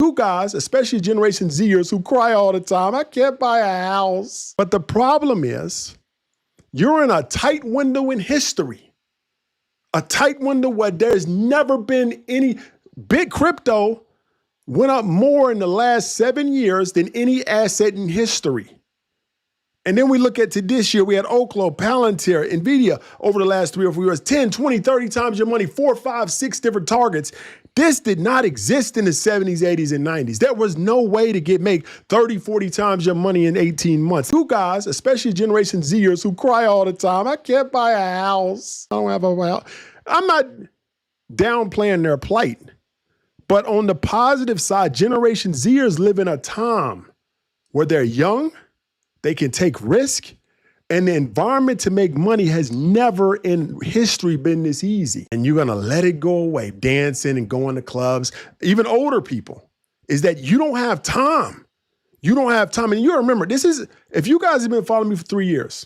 You guys, especially Generation Zers who cry all the time, I can't buy a house. But the problem is, you're in a tight window in history. A tight window where there's never been any. Big crypto went up more in the last 7 years than any asset in history. And then we look at to this year, we had Oklo, Palantir, NVIDIA over the last 3 or 4 years, 10, 20, 30 times your money, 4, 5, 6 different targets. This did not exist in the 70s, 80s, and 90s. There was no way to make 30, 40 times your money in 18 months. You guys, especially Generation Zers who cry all the time, I can't buy a house. I don't have a house. I'm not downplaying their plight. But on the positive side, Generation Zers live in a time where they're young, they can take risk, and the environment to make money has never in history been this easy. And you're gonna let it go away, dancing and going to clubs, even older people, is that you don't have time. You don't have time. And you remember, this is, if you guys have been following me for 3 years,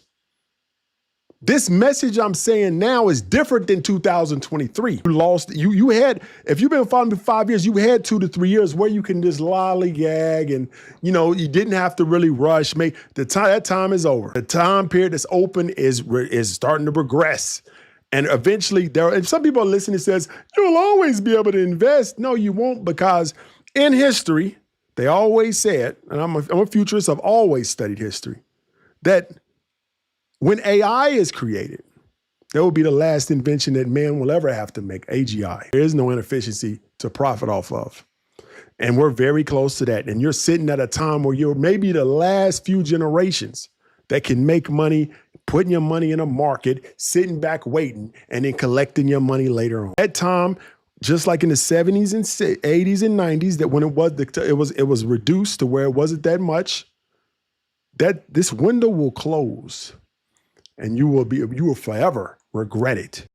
this message I'm saying now is different than 2023. You had, if you've been following me for 5 years, you had 2 to 3 years where you can just lollygag and, you didn't have to really rush. That time is over. The time period that's open is starting to regress. And eventually, and some people are listening and says, you'll always be able to invest. No, you won't, because in history, they always said, and I'm a futurist, I've always studied history, that when AI is created, that will be the last invention that man will ever have to make, AGI. There is no inefficiency to profit off of. And we're very close to that. And you're sitting at a time where you're maybe the last few generations that can make money, putting your money in a market, sitting back waiting, and then collecting your money later on. That time, just like in the 70s and 80s and 90s, that when it was reduced to where it wasn't that much, that this window will close. And you will forever regret it.